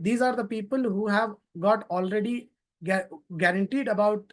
these are the people who have got already guaranteed about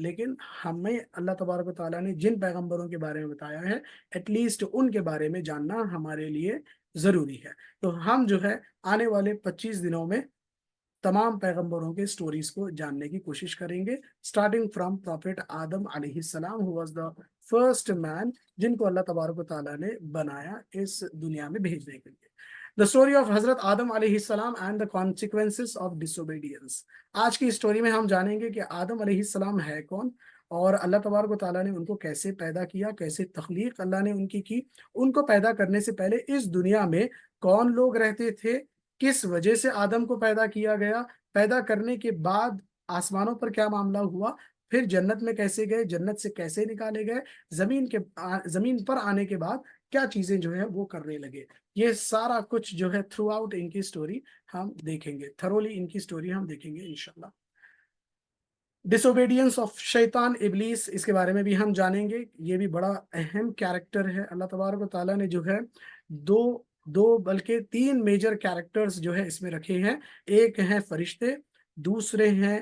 لیکن ہمیں اللہ تبارک و تعالیٰ نے جن پیغمبروں کے بارے میں بتایا ہے ایٹ لیسٹ ان کے بارے میں جاننا ہمارے لیے ضروری ہے. تو ہم جو ہے آنے والے 25 دنوں میں تمام پیغمبروں کے سٹوریز کو جاننے کی کوشش کریں گے, اسٹارٹنگ فرام پروفیٹ آدم علیہ السلام ہو واز دا فرسٹ مین جن کو اللہ تبارک و تعالیٰ نے بنایا اس دنیا میں بھیجنے کے لیے. دا اسٹوری آف حضرت آدم علیہ السلام and the consequences of disobedience. آج کی اسٹوری میں ہم جانیں گے کہ آدم علیہ السلام ہے کون, اور اللہ تبارک و تعالیٰ نے ان کو کیسے پیدا کیا, کیسے تخلیق اللہ نے ان کی. ان کو پیدا کرنے سے پہلے اس دنیا میں کون لوگ رہتے تھے, کس وجہ سے آدم کو پیدا کیا گیا, پیدا کرنے کے بعد آسمانوں پر کیا معاملہ ہوا, پھر جنت میں کیسے گئے, جنت سے کیسے نکالے گئے, زمین پر آنے کے بعد کیا چیزیں جو ہے وہ کرنے لگے. یہ سارا کچھ جو ہے تھرو آؤٹ ان کی سٹوری ہم دیکھیں گے, تھرولی ان کی سٹوری ہم دیکھیں گے انشاءاللہ. ڈس اوبیڈینس آف شیطان ابلیس, اس کے بارے میں بھی ہم جانیں گے. یہ بھی بڑا اہم کیریکٹر ہے. اللہ تبارک و تعالیٰ نے جو ہے دو بلکہ 3 میجر کیریکٹرز جو ہے اس میں رکھے ہیں. ایک ہیں فرشتے, دوسرے ہیں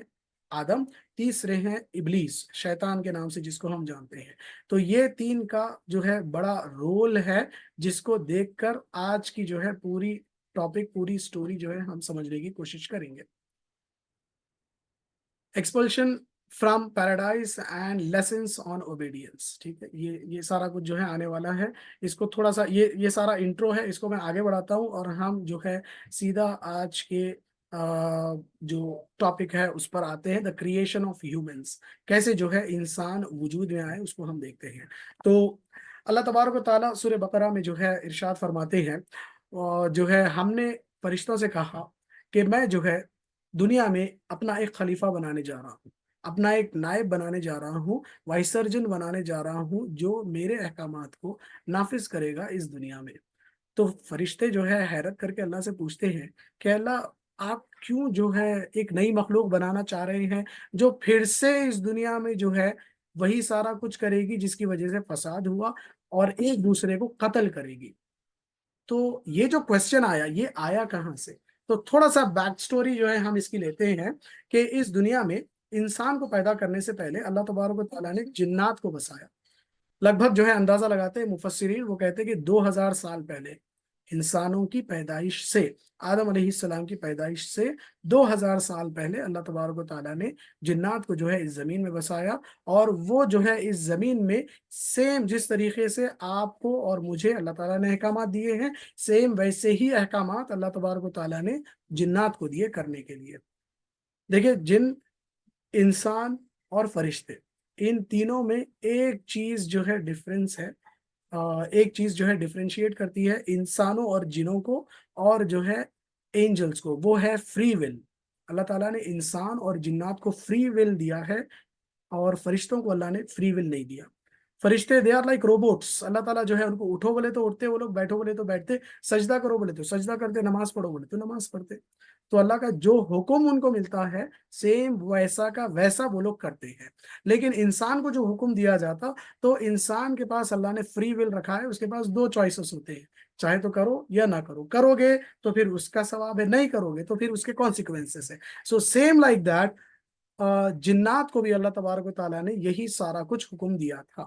آدم, تیسرے ہیں ابلیس, شیطان کے نام سے جس کو ہم جانتے ہیں. تو یہ 3 کا جو ہے بڑا رول ہے جس کو دیکھ کر آج کی جو ہے پوری ٹاپک, پوری سٹوری جو ہے ہم سمجھنے کی کوشش کریں گے. Expulsion from paradise and lessons on obedience. ٹھیک ہے, یہ سارا کچھ جو ہے آنے والا ہے. اس کو تھوڑا سا یہ سارا انٹرو ہے, اس کو میں آگے بڑھاتا ہوں اور ہم جو ہے سیدھا آج کے جو ٹاپک ہے اس پر آتے ہیں. دا کریشن آف ہیومنس, کیسے جو ہے انسان وجود میں آئے اس کو ہم دیکھتے ہیں. تو اللہ تبارک و تعالیٰ سورہ بقرہ میں جو ہے ارشاد فرماتے ہیں, جو ہے ہم نے فرشتوں سے کہا کہ میں جو ہے دنیا میں اپنا ایک خلیفہ بنانے جا رہا ہوں, اپنا ایک نائب بنانے جا رہا ہوں, وائس سرجن بنانے جا رہا ہوں جو میرے احکامات کو نافذ کرے گا اس دنیا میں. تو فرشتے جو ہے حیرت کر کے اللہ سے پوچھتے ہیں کہ اللہ آپ کیوں جو ہے ایک نئی مخلوق بنانا چاہ رہے ہیں جو پھر سے اس دنیا میں جو ہے وہی سارا کچھ کرے گی جس کی وجہ سے فساد ہوا اور ایک دوسرے کو قتل کرے گی. تو یہ جو کوشچن آیا, یہ آیا کہاں سے؟ تو تھوڑا سا بیک سٹوری جو ہے ہم اس کی لیتے ہیں کہ اس دنیا میں انسان کو پیدا کرنے سے پہلے اللہ تبارک و تعالیٰ نے جنات کو بسایا. لگ بھگ جو ہے اندازہ لگاتے ہیں مفسرین, وہ کہتے ہیں کہ 2000 سال پہلے انسانوں کی پیدائش سے, آدم علیہ السلام کی پیدائش سے 2000 سال پہلے اللہ تبارک و تعالیٰ نے جنات کو جو ہے اس زمین میں بسایا. اور وہ جو ہے اس زمین میں سیم جس طریقے سے آپ کو اور مجھے اللہ تعالیٰ نے احکامات دیے ہیں, سیم ویسے ہی احکامات اللہ تبارک و تعالیٰ نے جنات کو دیے کرنے کے لیے. دیکھیں, جن, انسان اور فرشتے, ان تینوں میں ایک چیز جو ہے ڈفرینس ہے, ایک چیز جو ہے ڈفرینشیٹ کرتی ہے انسانوں اور جنوں کو اور جو ہے اینجلز کو, وہ ہے فری ول. اللہ تعالیٰ نے انسان اور جنات کو فری ول دیا ہے اور فرشتوں کو اللہ نے فری ول نہیں دیا. فرشتے دے آر لائک روبوٹس. اللہ تعالیٰ جو ہے ان کو اٹھو بولے تو اٹھتے, وہ لوگ بیٹھو بولے تو بیٹھتے, سجدہ کرو بولے تو سجدہ کرتے, نماز پڑھو بولے تو نماز پڑھتے. تو اللہ کا جو حکم ان کو ملتا ہے سیم ویسا کا ویسا وہ لوگ کرتے ہیں. لیکن انسان کو جو حکم دیا جاتا, تو انسان کے پاس اللہ نے فری ول رکھا ہے, اس کے پاس 2 چوائسز ہوتے ہیں, چاہے تو کرو یا نہ کرو. کرو گے تو پھر اس کا ثواب ہے, نہیں کرو گے تو پھر اس کے کانسیکوینسز ہے. سو سیم لائک دیٹ جنات کو بھی اللہ تبارک و تعالیٰ نے یہی سارا کچھ حکم دیا تھا,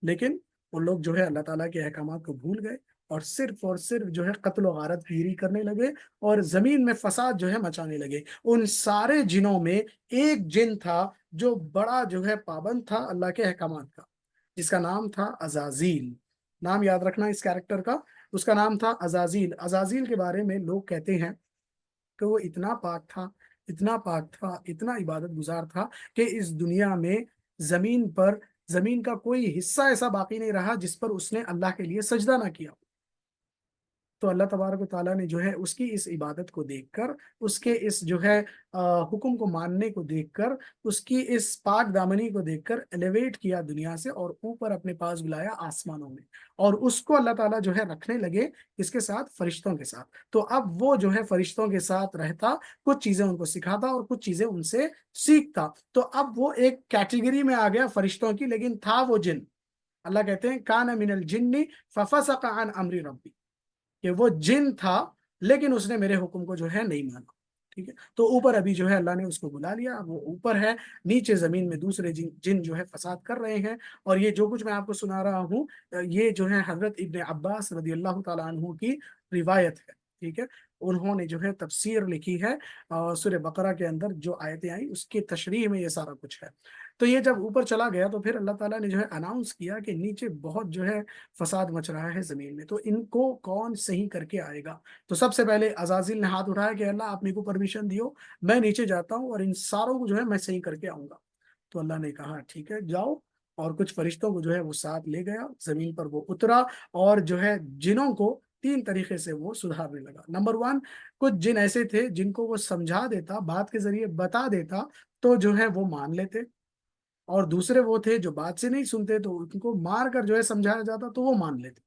لیکن وہ لوگ جو ہے اللہ تعالیٰ کے احکامات کو بھول گئے اور صرف جو ہے قتل و غارت گیری کرنے لگے اور زمین میں فساد جو ہے مچانے لگے. ان سارے جنوں میں ایک جن تھا جو بڑا جو ہے پابند تھا اللہ کے احکامات کا, جس کا نام تھا عزازیل. نام یاد رکھنا اس کیریکٹر کا, اس کا نام تھا عزازیل. عزازیل کے بارے میں لوگ کہتے ہیں کہ وہ اتنا پاک تھا, اتنا پاک تھا, اتنا عبادت گزار تھا کہ اس دنیا میں زمین کا کوئی حصہ ایسا باقی نہیں رہا جس پر اس نے اللہ کے لیے سجدہ نہ کیا. تو اللہ تبارک و تعالیٰ نے جو ہے اس کی اس عبادت کو دیکھ کر, اس کے اس جو ہے حکم کو ماننے کو دیکھ کر, اس کی اس پاک دامنی کو دیکھ کر ایلیویٹ کیا دنیا سے اور اوپر اپنے پاس بلایا آسمانوں میں, اور اس کو اللہ تعالیٰ جو ہے رکھنے لگے اس کے ساتھ, فرشتوں کے ساتھ. تو اب وہ جو ہے فرشتوں کے ساتھ رہتا, کچھ چیزیں ان کو سکھاتا اور کچھ چیزیں ان سے سیکھتا. تو اب وہ ایک کیٹیگری میں آ گیا فرشتوں کی, لیکن تھا وہ جن. اللہ کہتے ہیں کان من الجن ففسق عن امر ربی, کہ وہ جن تھا لیکن اس نے میرے حکم کو جو ہے نہیں مانا. ٹھیک ہے، تو اوپر ابھی جو ہے اللہ نے اس کو بلا لیا، وہ اوپر ہے، نیچے زمین میں دوسرے جن جو ہے فساد کر رہے ہیں۔ اور یہ جو کچھ میں آپ کو سنا رہا ہوں، یہ جو ہے حضرت ابن عباس رضی اللہ تعالیٰ عنہ کی روایت ہے، ٹھیک ہے۔ انہوں نے جو ہے تفسیر لکھی ہے سورہ بقرہ کے اندر جو آیتیں آئیں اس کی تشریح میں یہ سارا کچھ ہے۔ تو یہ جب اوپر چلا گیا تو پھر اللہ تعالیٰ نے جو ہے اناؤنس کیا کہ نیچے بہت جو ہے فساد مچ رہا ہے زمین میں، تو ان کو کون صحیح کر کے آئے گا؟ تو سب سے پہلے عزازیل نے ہاتھ اٹھایا کہ اللہ آپ میرے کو پرمیشن دیو، میں نیچے جاتا ہوں اور ان ساروں کو جو ہے میں صحیح کر کے آؤں گا۔ تو اللہ نے کہا ٹھیک ہے جاؤ، اور کچھ فرشتوں کو جو ہے وہ ساتھ لے گیا، زمین پر وہ اترا، اور جو ہے جنوں کو تین طریقے سے وہ سدھارنے لگا۔ نمبر ون، کچھ جن ایسے تھے جن کو وہ سمجھا دیتا، بات کے ذریعے بتا دیتا تو جو ہے وہ مان لیتے، اور دوسرے وہ تھے جو بات سے نہیں سنتے تو ان کو مار کر جو ہے سمجھایا جاتا تو وہ مان لیتے،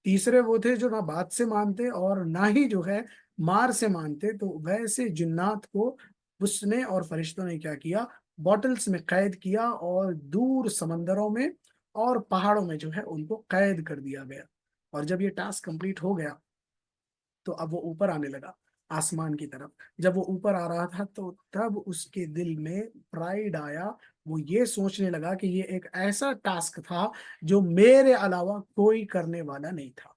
تیسرے وہ تھے جو نہ بات سے مانتے اور نہ ہی جو ہے مار سے مانتے۔ تو ویسے جنات کو اس نے اور فرشتوں نے کیا کیا، باٹلز میں قید کیا، اور دور سمندروں میں اور پہاڑوں میں جو ہے ان کو قید کر دیا گیا۔ اور جب یہ ٹاسک کمپلیٹ ہو گیا تو اب وہ اوپر آنے لگا آسمان کی طرف۔ جب وہ اوپر آ رہا تھا تو تب اس کے دل میں پرائیڈ آیا، وہ یہ سوچنے لگا کہ یہ ایک ایسا ٹاسک تھا جو میرے علاوہ کوئی کرنے والا نہیں تھا۔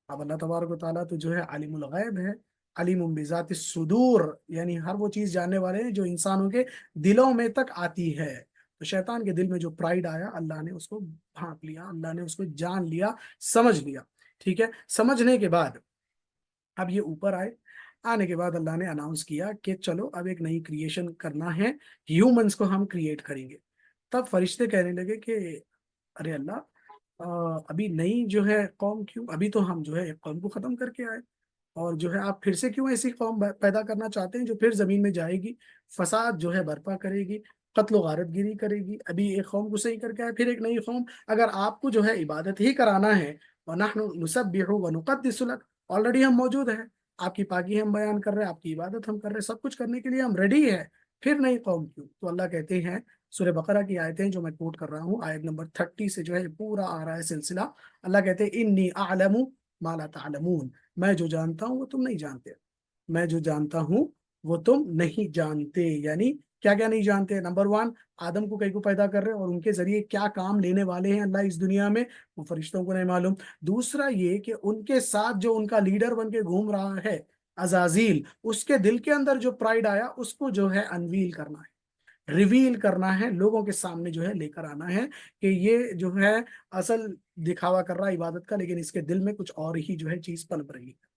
اب اللہ تبارک و تعالیٰ تو جو ہے عالم الغیب ہے، علیم بذات الصدور، یعنی ہر وہ چیز جاننے والے ہیں جو انسانوں کے دلوں میں تک آتی ہے۔ تو شیطان کے دل میں جو پرائیڈ آیا، اللہ نے اس کو بھانپ لیا، اللہ نے اس کو جان لیا، سمجھ لیا، ٹھیک ہے۔ سمجھنے کے بعد اب یہ اوپر آئے، آنے کے بعد اللہ نے اناؤنس کیا کہ چلو اب ایک نئی کریشن کرنا ہے، ہیومنز کو ہم کریٹ کریں گے۔ تب فرشتے کہنے لگے کہ ارے اللہ، ابھی نئی جو ہے قوم کیوں؟ ابھی تو ہم جو ہے ایک قوم کو ختم کر کے آئے، اور جو ہے آپ پھر سے کیوں ایسی قوم پیدا کرنا چاہتے ہیں جو پھر زمین میں جائے گی، فساد جو ہے برپا کرے گی، قتل و غارت گیری کرے گی؟ ابھی ایک قوم کو صحیح کر کے آئے، پھر ایک نئی قوم؟ اگر آپ کو جو ہے عبادت ہی کرانا ہے، وَنَحْنُ نُسَبِّحُ وَنُقَدِّسُ لَكَ، آلریڈی ہم موجود ہیں، آپ کی پاکی ہم بیان کر رہے ہیں، آپ کی عبادت ہم کر رہے ہیں، سب کچھ کرنے کے لیے ہم ریڈی ہے، پھر نئی قوم کیوں؟ تو اللہ کہتے ہیں، سورہ بقرہ کی آیتیں جو میں کوٹ کر رہا ہوں، آیت نمبر 30 سے جو ہے پورا آ رہا ہے سلسلہ۔ اللہ کہتے ہیں انی اعلم ما لا تعلمون، میں جو جانتا ہوں وہ تم نہیں جانتے، میں جو جانتا ہوں وہ تم نہیں جانتے۔ یعنی کیا کیا نہیں جانتے؟ نمبر ون، آدم کو کئی کو پیدا کر رہے ہیں اور ان کے ذریعے کیا کام لینے والے ہیں اللہ اس دنیا میں، وہ فرشتوں کو نہیں معلوم۔ دوسرا یہ کہ ان کے ساتھ جو ان کا لیڈر بن کے گھوم رہا ہے عزازیل، اس کے دل کے اندر جو پرائڈ آیا اس کو جو ہے انویل کرنا ہے، ریویل کرنا ہے، لوگوں کے سامنے جو ہے لے کر آنا ہے کہ یہ جو ہے اصل دکھاوا کر رہا ہے عبادت کا، لیکن اس کے دل میں کچھ اور ہی جو ہے چیز پنپ رہی ہے۔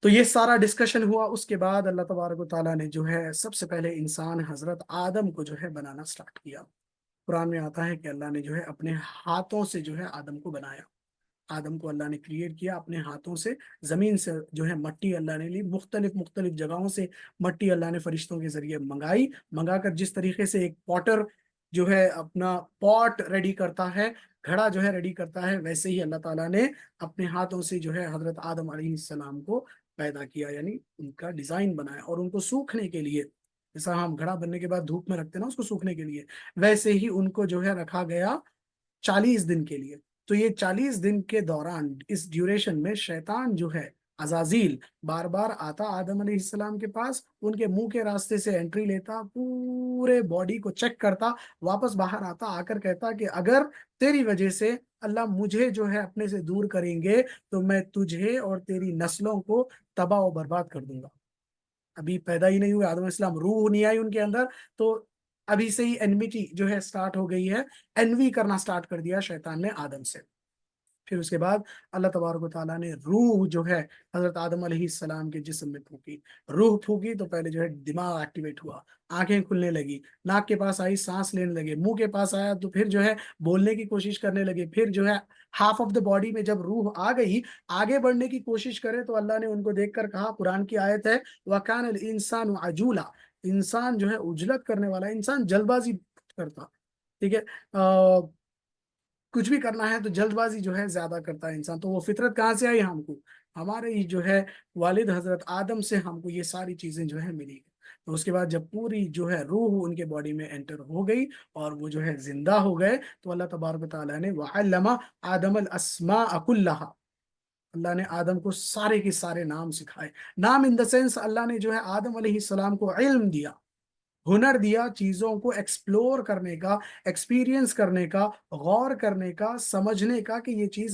تو یہ سارا ڈسکشن ہوا، اس کے بعد اللہ تبارک و تعالیٰ نے جو ہے سب سے پہلے انسان حضرت آدم کو جو ہے بنانا سٹارٹ کیا۔ قرآن میں آتا ہے کہ اللہ نے جو ہے اپنے ہاتھوں سے جو ہے آدم کو بنایا، آدم کو اللہ نے کریٹ کیا اپنے ہاتھوں سے، زمین سے جو ہے مٹی اللہ نے لی، مختلف مختلف جگہوں سے مٹی اللہ نے فرشتوں کے ذریعے منگا کر جس طریقے سے ایک پوٹر جو ہے اپنا پاٹ ریڈی کرتا ہے، گھڑا جو ہے ریڈی کرتا ہے، ویسے ہی اللہ تعالیٰ نے اپنے ہاتھوں سے جو ہے حضرت آدم علیہ السلام کو پیدا کیا، یعنی ان کا ڈیزائن بنایا، اور ان کو سوکھنے کے لیے، جیسا ہم گھڑا بننے کے بعد دھوپ میں رکھتے ہیں نا اس کو سوکھنے کے لیے، ویسے ہی ان کو جو ہے رکھا گیا 40 دن کے لیے۔ تو یہ 40 دن کے دوران، اس ڈیوریشن میں شیطان جو ہے عزازیل بار بار آتا آدم علیہ السلام کے پاس، ان کے منہ کے راستے سے انٹری لیتا، پورے باڈی کو چیک کرتا، واپس باہر آتا، آ کر کہتا کہ اگر تیری وجہ سے اللہ مجھے جو ہے اپنے سے دور کریں گے تو میں تجھے اور تیری نسلوں کو تباہ و برباد کر دوں گا۔ ابھی پیدا ہی نہیں ہوئے آدم علیہ السلام، روح نہیں آئی ان کے اندر، تو ابھی سے ہی انمیٹی جو ہے سٹارٹ ہو گئی ہے، انوی کرنا سٹارٹ کر دیا شیطان نے آدم سے۔ پھر اس کے بعد اللہ تبارک و تعالیٰ نے روح جو ہے حضرت آدم علیہ السلام کے جسم میں پھونکی، روح پھونکی تو پہلے جو ہے دماغ ایکٹیویٹ ہوا، آنکھیں کھلنے لگی، ناک کے پاس آئی سانس لینے لگے، منہ کے پاس آیا تو پھر جو ہے بولنے کی کوشش کرنے لگے، پھر جو ہے ہاف آف دا باڈی میں جب روح آ گئی، آگے بڑھنے کی کوشش کرے تو اللہ نے ان کو دیکھ کر کہا، قرآن کی آیت ہے وَكَانَ الْإِنسَانُ عَجُولًا، انسان جو ہے عجلت کرنے والا، انسان جلد بازی کرتا، ٹھیک ہے، کچھ بھی کرنا ہے تو جلد بازی جو ہے زیادہ کرتا ہے انسان۔ تو وہ فطرت کہاں سے آئی؟ ہم کو ہمارے ہی جو ہے والد حضرت آدم سے ہم کو یہ ساری چیزیں جو ہے ملی۔ تو اس کے بعد جب پوری جو ہے روح ان کے باڈی میں انٹر ہو گئی اور وہ جو ہے زندہ ہو گئے، تو اللہ تبارک و تعالیٰ نے وَعَلَّمَ آدم الْأَسْمَاءَ كُلَّهَا، اللہ نے آدم کو سارے کے سارے نام سکھائے. نام ان دا سینس اللہ نے جو ہے آدم علیہ السلام کو علم دیا، ہنر دیا چیزوں کو ایکسپلور کرنے کا، ایکسپیرینس کرنے کا، غور کرنے کا، سمجھنے کا کہ یہ چیز